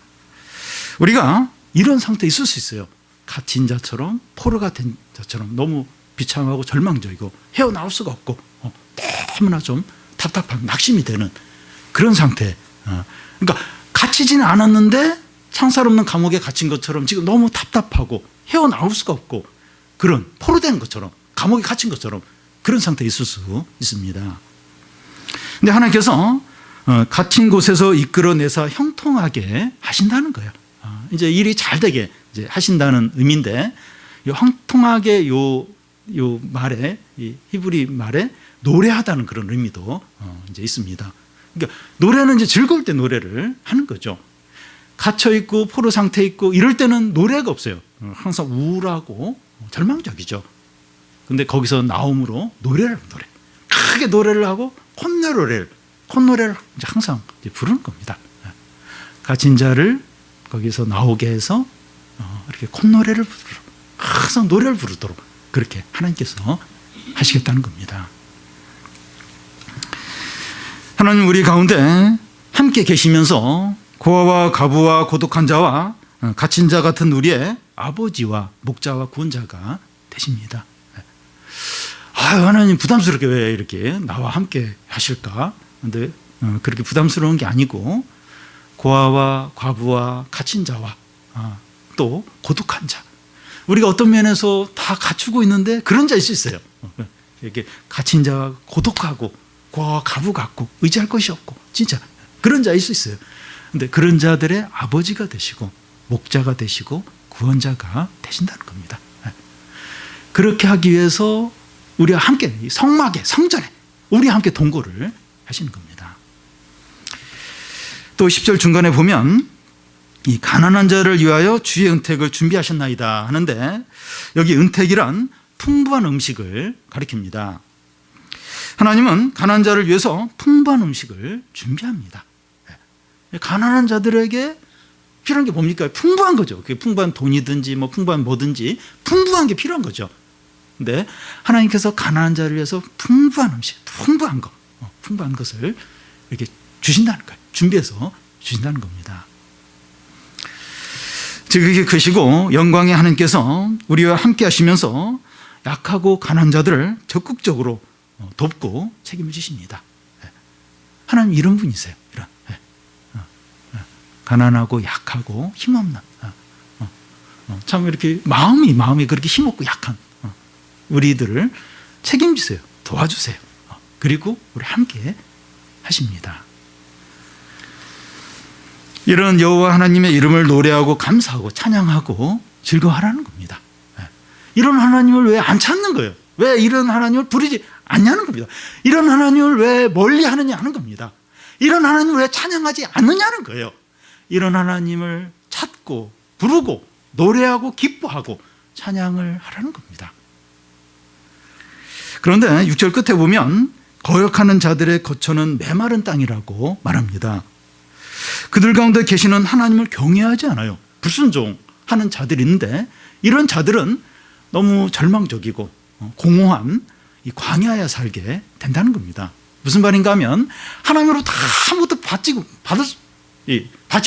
우리가 이런 상태에 있을 수 있어요. 갇힌 자처럼, 포로가 된 자처럼 너무 비참하고 절망적이고 헤어나올 수가 없고 너무나 좀 답답한 낙심이 되는 그런 상태. 그러니까 갇히지는 않았는데 창살 없는 감옥에 갇힌 것처럼 지금 너무 답답하고 헤어나올 수가 없고 그런 포로된 것처럼, 감옥에 갇힌 것처럼 그런 상태에 있을 수 있습니다. 근데 하나님께서 갇힌 곳에서 이끌어내서 형통하게 하신다는 거예요. 이제 일이 잘 되게 이제 하신다는 의미인데, 이 형통하게 요 말에, 이 히브리 말에 노래하다는 그런 의미도 이제 있습니다. 그러니까 노래는 이제 즐거울 때 노래를 하는 거죠. 갇혀 있고 포로 상태에 있고 이럴 때는 노래가 없어요. 항상 우울하고 절망적이죠. 근데 거기서 나옴으로 노래 크게 노래를 하고 콧노래를 이제 항상 이제 부르는 겁니다. 갇힌 자를 거기서 나오게 해서 이렇게 콧노래를 부르도록, 항상 노래를 부르도록 그렇게 하나님께서 하시겠다는 겁니다. 하나님 우리 가운데 함께 계시면서 고아와 가부와 고독한 자와 갇힌 자 같은 우리의 아버지와 목자와 구원자가 되십니다. 하나님 부담스럽게 왜 이렇게 나와 함께 하실까? 근데 그렇게 부담스러운 게 아니고, 고아와 과부와 갇힌 자와 또 고독한 자, 우리가 어떤 면에서 다 갖추고 있는데 그런 자일 수 있어요. 이렇게 갇힌 자가 고독하고 고아와 과부 같고 의지할 것이 없고 진짜 그런 자일 수 있어요. 근데 그런 자들의 아버지가 되시고 목자가 되시고 구원자가 되신다는 겁니다. 그렇게 하기 위해서 우리와 함께 성막에, 성전에 우리와 함께 동거를 하시는 겁니다. 또 10절 중간에 보면 이 가난한 자를 위하여 주의 은택을 준비하셨나이다 하는데, 여기 은택이란 풍부한 음식을 가리킵니다. 하나님은 가난한 자를 위해서 풍부한 음식을 준비합니다. 가난한 자들에게 필요한 게 뭡니까? 풍부한 거죠. 그게 풍부한 돈이든지 풍부한 뭐든지 풍부한 게 필요한 거죠. 근데 하나님께서 가난한 자를 위해서 풍부한 음식, 풍부한 것을 이렇게 주신다는 거예요. 준비해서 주신다는 겁니다. 즉 이렇게 크시고 영광의 하나님께서 우리와 함께 하시면서 약하고 가난한 자들을 적극적으로 돕고 책임을 지십니다. 하나님 이런 분이세요. 이런 가난하고 약하고 힘없는, 참 이렇게 마음이 그렇게 힘없고 약한 우리들을 책임지세요. 도와주세요. 그리고 우리 함께 하십니다. 이런 여호와 하나님의 이름을 노래하고 감사하고 찬양하고 즐거워하라는 겁니다. 이런 하나님을 왜 안 찾는 거예요? 왜 이런 하나님을 부르지 않냐는 겁니다. 이런 하나님을 왜 멀리 하느냐 하는 겁니다. 이런 하나님을 왜 찬양하지 않느냐는 거예요. 이런 하나님을 찾고 부르고 노래하고 기뻐하고 찬양을 하라는 겁니다. 그런데 6절 끝에 보면 거역하는 자들의 거처는 메마른 땅이라고 말합니다. 그들 가운데 계시는 하나님을 경외하지 않아요. 불순종하는 자들이 있는데 이런 자들은 너무 절망적이고 공허한 이 광야에 살게 된다는 겁니다. 무슨 말인가 하면 하나님으로부터 아무것도 받지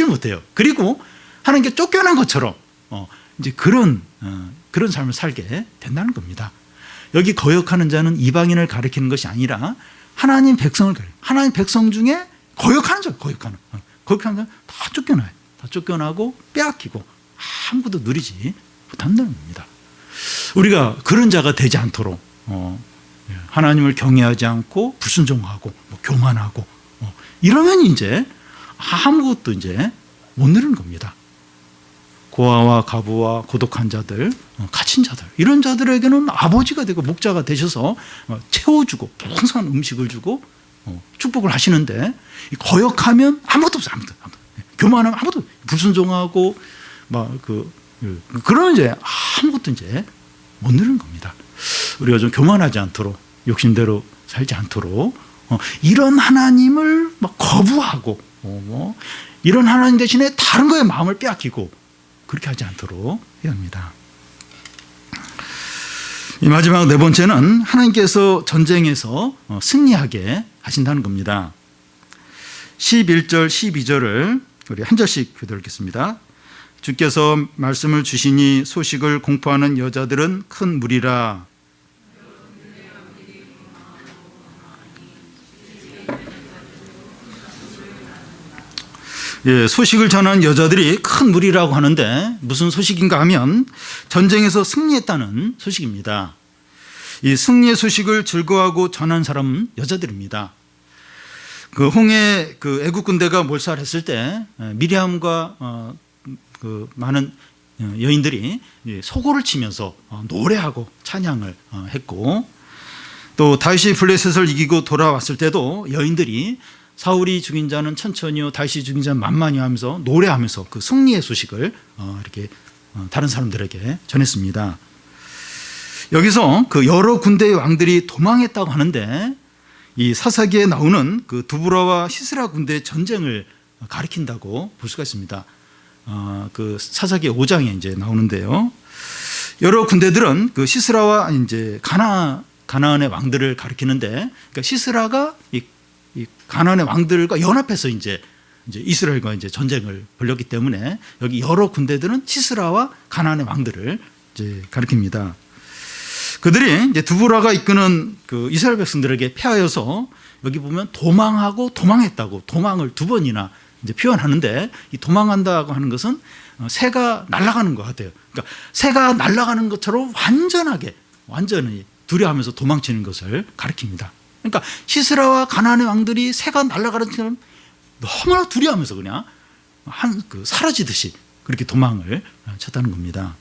못해요. 그리고 하나님께 쫓겨난 것처럼 이제 그런 삶을 살게 된다는 겁니다. 여기 거역하는 자는 이방인을 가리키는 것이 아니라 하나님 백성을 가리켜요. 하나님 백성 중에 거역하는 자, 거역하는 자는 다 쫓겨나요. 다 쫓겨나고 빼앗기고 아무것도 누리지 못한다는 겁니다. 우리가 그런 자가 되지 않도록 하나님을 경외하지 않고 불순종하고 교만하고 이러면 이제 아무것도 이제 못 누리는 겁니다. 고아와 가부와 고독한 자들, 갇힌 자들 이런 자들에게는 아버지가 되고 목자가 되셔서 채워주고 풍성한 음식을 주고 축복을 하시는데 거역하면 아무것도 없어요. 아무것도. 교만하면 아무것도 불순종하고 그러면 이제 아무것도 이제 못 누리는 겁니다. 우리가 좀 교만하지 않도록 욕심대로 살지 않도록 이런 하나님을 거부하고 이런 하나님 대신에 다른 거에 마음을 빼앗기고 그렇게 하지 않도록 해야 합니다. 이 마지막 네 번째는 하나님께서 전쟁에서 승리하게 하신다는 겁니다. 11절 12절을 우리 한 절씩 교독하겠습니다. 주께서 말씀을 주시니 소식을 공포하는 여자들은 큰 무리라. 소식을 전하는 여자들이 큰 무리라고 하는데 무슨 소식인가 하면 전쟁에서 승리했다는 소식입니다. 이 승리의 소식을 즐거워하고 전한 사람은 여자들입니다. 그 홍해 애국 군대가 몰살했을 때 미리암과 많은 여인들이 소고를 치면서 노래하고 찬양을 했고 또 다윗이 블레셋을 이기고 돌아왔을 때도 여인들이 사울이 죽인 자는 천천히요 다윗이 죽인 자는 만만히 하면서 노래하면서 그 승리의 소식을 이렇게 다른 사람들에게 전했습니다. 여기서 그 여러 군대의 왕들이 도망했다고 하는데 이 사사기에 나오는 그 두브라와 시스라 군대의 전쟁을 가리킨다고 볼 수가 있습니다. 그 사사기 5장에 이제 나오는데요. 여러 군대들은 그 시스라와 이제 가나안의 왕들을 가리키는데, 그러니까 시스라가 이 가나안의 왕들과 연합해서 이제 이스라엘과 이제 전쟁을 벌였기 때문에 여기 여러 군대들은 시스라와 가나안의 왕들을 이제 가리킵니다. 그들이 이제 두브라가 이끄는 그 이스라엘 백성들에게 패하여서 여기 보면 도망하고 도망했다고 도망을 두 번이나 이제 표현하는데 이 도망한다고 하는 것은 새가 날아가는 것 같아요. 그러니까 새가 날아가는 것처럼 완전히 두려워하면서 도망치는 것을 가리킵니다. 그러니까 시스라와 가나안의 왕들이 새가 날아가는 것처럼 너무나 두려워하면서 그냥 사라지듯이 그렇게 도망을 쳤다는 겁니다.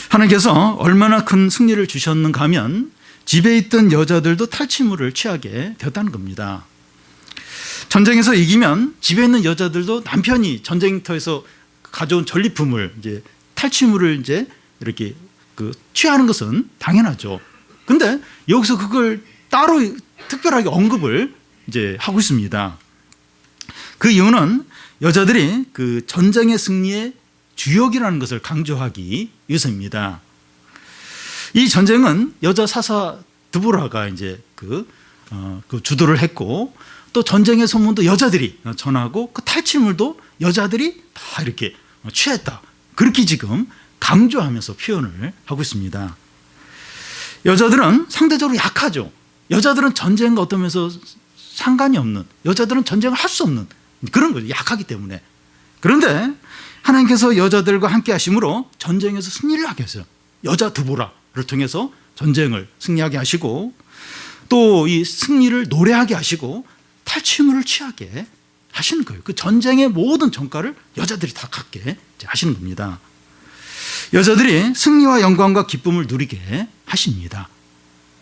하나님께서 얼마나 큰 승리를 주셨는가 하면 집에 있던 여자들도 탈취물을 취하게 되었다는 겁니다. 전쟁에서 이기면 집에 있는 여자들도 남편이 전쟁터에서 가져온 전리품을 이제 탈취물을 이제 이렇게 취하는 것은 당연하죠. 근데 여기서 그걸 따로 특별하게 언급을 이제 하고 있습니다. 그 이유는 여자들이 그 전쟁의 승리의 주역이라는 것을 강조하기 위해서입니다. 이 전쟁은 여자 사사 드보라가 이제 그 주도를 했고 또 전쟁의 소문도 여자들이 전하고 그 탈취물도 여자들이 다 이렇게 취했다. 그렇게 지금 강조하면서 표현을 하고 있습니다. 여자들은 상대적으로 약하죠. 여자들은 전쟁과 어떤 면에서 상관이 없는, 여자들은 전쟁을 할 수 없는 그런 거죠. 약하기 때문에. 그런데 하나님께서 여자들과 함께 하심으로 전쟁에서 승리를 하게 했어요. 여자 드보라를 통해서 전쟁을 승리하게 하시고 또 이 승리를 노래하게 하시고 탈취물을 취하게 하시는 거예요. 그 전쟁의 모든 전가를 여자들이 다 갖게 하시는 겁니다. 여자들이 승리와 영광과 기쁨을 누리게 하십니다.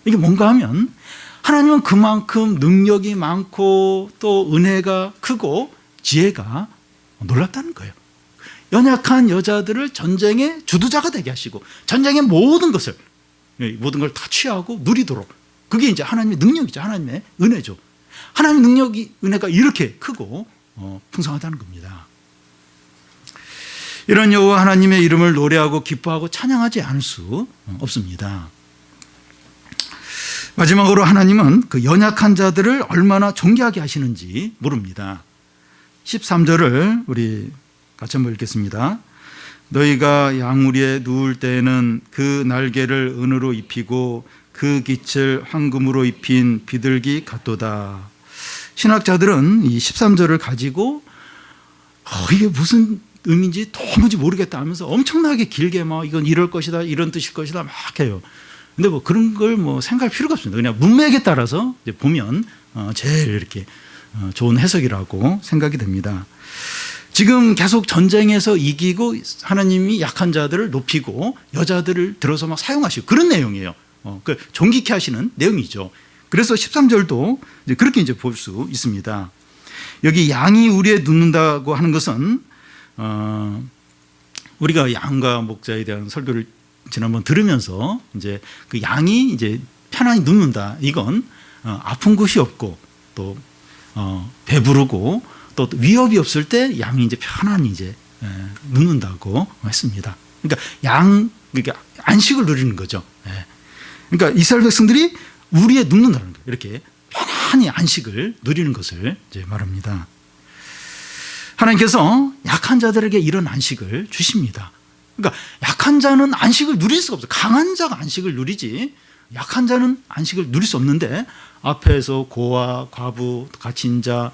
이게 뭔가 하면 하나님은 그만큼 능력이 많고 또 은혜가 크고 지혜가 놀랍다는 거예요. 연약한 여자들을 전쟁의 주도자가 되게 하시고 전쟁의 모든 것을 모든 걸 다 취하고 누리도록, 그게 이제 하나님의 능력이죠. 하나님의 은혜죠. 하나님의 능력이, 은혜가 이렇게 크고 풍성하다는 겁니다. 이런 여호와 하나님의 이름을 노래하고 기뻐하고 찬양하지 않을 수 없습니다. 마지막으로 하나님은 그 연약한 자들을 얼마나 존귀하게 하시는지 모릅니다. 13절을 우리 같이 한번 읽겠습니다. 너희가 양우리에 누울 때에는 그 날개를 은으로 입히고 그 깃을 황금으로 입힌 비둘기 같도다. 신학자들은 이 13절을 가지고 이게 무슨 의미인지 도무지 모르겠다 하면서 엄청나게 길게 막 이건 이럴 것이다, 이런 뜻일 것이다 막 해요. 근데 뭐 그런 걸 뭐 생각할 필요가 없습니다. 그냥 문맥에 따라서 이제 보면 제일 이렇게 좋은 해석이라고 생각이 됩니다. 지금 계속 전쟁에서 이기고 하나님이 약한 자들을 높이고 여자들을 들어서 막 사용하시고 그런 내용이에요. 그 존귀케 하시는 내용이죠. 그래서 13절도 이제 그렇게 이제 볼 수 있습니다. 여기 양이 우리에 눕는다고 하는 것은 우리가 양과 목자에 대한 설교를 지난번 들으면서 이제 그 양이 이제 편안히 눕는다. 이건 아픈 곳이 없고 또 배부르고 또 위협이 없을 때 양이 이제 편안히 이제 눕는다고 했습니다. 그러니까 그러니까 안식을 누리는 거죠. 그러니까 이스라엘 백성들이 우리에 눕는다는 거예요. 이렇게 편안히 안식을 누리는 것을 이제 말합니다. 하나님께서 약한 자들에게 이런 안식을 주십니다. 그러니까 약한 자는 안식을 누릴 수가 없어요. 강한 자가 안식을 누리지 약한 자는 안식을 누릴 수 없는데 앞에서 고아, 과부, 갇힌 자,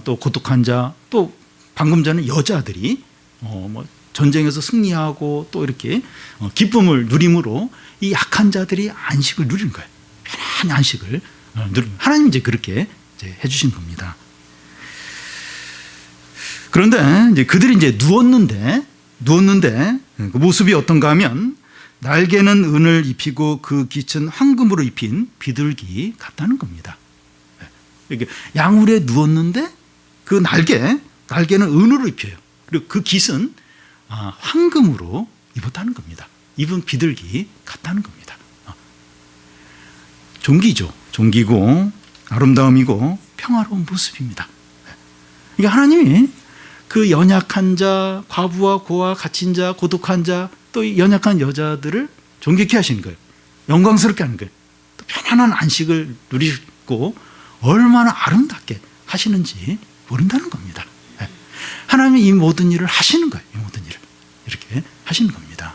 또 고독한 자, 또 방금 전에 여자들이 뭐 전쟁에서 승리하고 또 이렇게 기쁨을 누림으로 이 약한 자들이 안식을 누리는 거예요. 편안히 안식을 누리는, 하나님 이제 그렇게 이제 해주신 겁니다. 그런데 이제 그들이 이제 누웠는데 그 모습이 어떤가 하면 날개는 은을 입히고 그 깃은 황금으로 입힌 비둘기 같다는 겁니다. 이게 양울에 누웠는데 그 날개는 은으로 입혀요. 그리고 그 깃은 황금으로 입었다는 겁니다. 입은 비둘기 같다는 겁니다. 존귀죠. 존귀고 아름다움이고 평화로운 모습입니다. 그러니까 하나님이 그 연약한 자, 과부와 고아, 갇힌 자, 고독한 자, 또 연약한 여자들을 존귀케 하시는 거예요. 영광스럽게 하는 거예요. 또 편안한 안식을 누리고 얼마나 아름답게 하시는지 모른다는 겁니다. 하나님이 이 모든 일을 하시는 거예요. 이 모든 일을 이렇게 하시는 겁니다.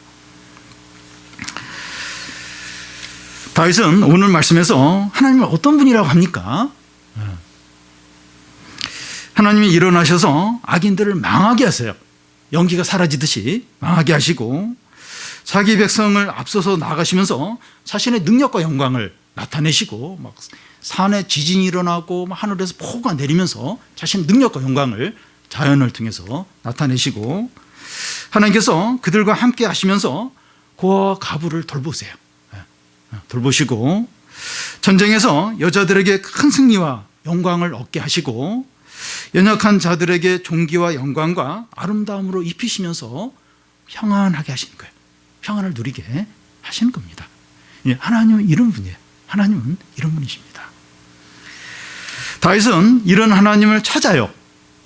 다윗은 오늘 말씀에서 하나님을 어떤 분이라고 합니까? 하나님이 일어나셔서 악인들을 망하게 하세요. 연기가 사라지듯이 망하게 하시고 자기 백성을 앞서서 나가시면서 자신의 능력과 영광을 나타내시고 막 산에 지진이 일어나고 하늘에서 폭우가 내리면서 자신의 능력과 영광을 자연을 통해서 나타내시고 하나님께서 그들과 함께 하시면서 고아와 과부를 돌보세요. 돌보시고 전쟁에서 여자들에게 큰 승리와 영광을 얻게 하시고 연약한 자들에게 존귀와 영광과 아름다움으로 입히시면서 평안하게 하시는 거예요. 평안을 누리게 하시는 겁니다. 하나님은 이런 분이에요. 하나님은 이런 분이십니다. 다윗은 이런 하나님을 찾아요.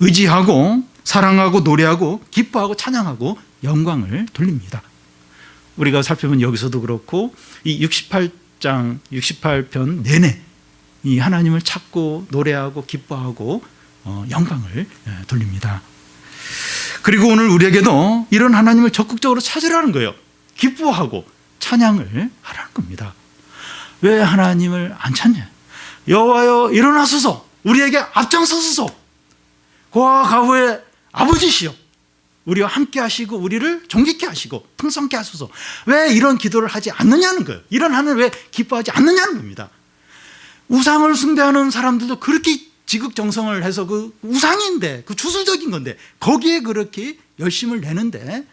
의지하고 사랑하고 노래하고 기뻐하고 찬양하고 영광을 돌립니다. 우리가 살펴본 여기서도 그렇고 이 68장 68편 내내 이 하나님을 찾고 노래하고 기뻐하고 영광을 돌립니다. 그리고 오늘 우리에게도 이런 하나님을 적극적으로 찾으라는 거예요. 기뻐하고 찬양을 하라는 겁니다. 왜 하나님을 안 찾냐? 여호와여 일어나소서, 우리에게 앞장서소서. 고아와 과부의 아버지시여, 우리와 함께 하시고 우리를 존귀케 하시고 풍성케 하소서. 왜 이런 기도를 하지 않느냐는 거예요. 이런 하나님을 왜 기뻐하지 않느냐는 겁니다. 우상을 숭배하는 사람들도 그렇게 지극정성을 해서 그 우상인데, 그 주술적인 건데 거기에 그렇게 열심을 내는데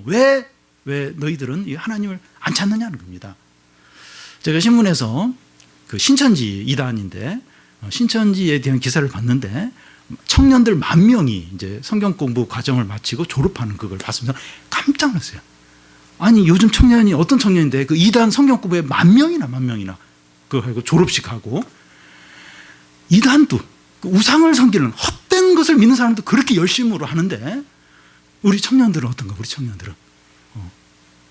왜 너희들은 이 하나님을 안 찾느냐는 겁니다. 제가 신문에서 그 신천지 이단인데 신천지에 대한 기사를 봤는데 청년들 10,000명이 이제 성경 공부 과정을 마치고 졸업하는 그걸 봤습니다. 깜짝 놀랐어요. 아니 요즘 청년이 어떤 청년인데 그 이단 성경 공부에 10,000명이나 그거 하고 졸업식하고, 이단도 그 우상을 섬기는 헛된 것을 믿는 사람도 그렇게 열심으로 하는데 우리 청년들은 어떤가? 우리 청년들은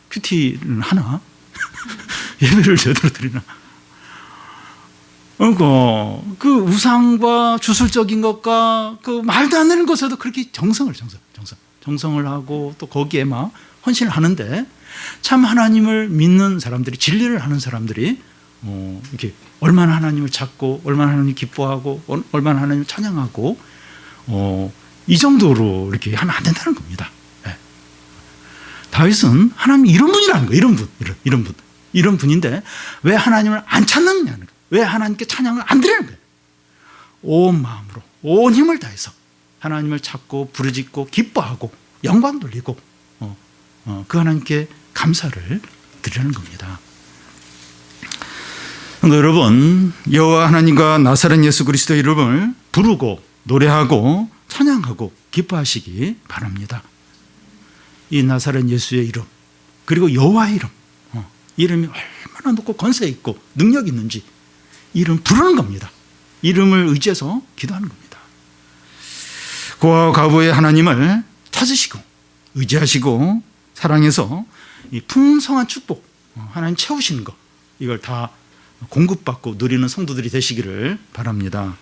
큐티는 하나? 예배를 제대로 드리나? 그 우상과 주술적인 것과 그 말도 안 되는 것에도 그렇게 정성을 하고 또 거기에 막 헌신을 하는데, 참 하나님을 믿는 사람들이, 진리를 하는 사람들이 이렇게 얼마나 하나님을 찾고 얼마나 하나님을 기뻐하고 얼마나 하나님을 찬양하고 이 정도로 이렇게 하면 안 된다는 겁니다. 네. 다윗은 하나님이 이런 분이라는 거예요. 이런 분인데 왜 하나님을 안 찾느냐는 거예요. 왜 하나님께 찬양을 안 드리는 거예요. 온 마음으로 온 힘을 다해서 하나님을 찾고 부르짖고 기뻐하고 영광 돌리고 그 하나님께 감사를 드리는 겁니다. 여러분, 여호와 하나님과 나사렛 예수 그리스도의 이름을 부르고 노래하고 찬양하고 기뻐하시기 바랍니다. 이 나사렛 예수의 이름, 그리고 여호와의 이름, 이름이 얼마나 높고 권세 있고 능력 있는지 이름 부르는 겁니다. 이름을 의지해서 기도하는 겁니다. 고아와 과부의 하나님을 찾으시고 의지하시고 사랑해서 이 풍성한 축복, 하나님 채우시는 것, 이걸 다 공급받고 누리는 성도들이 되시기를 바랍니다.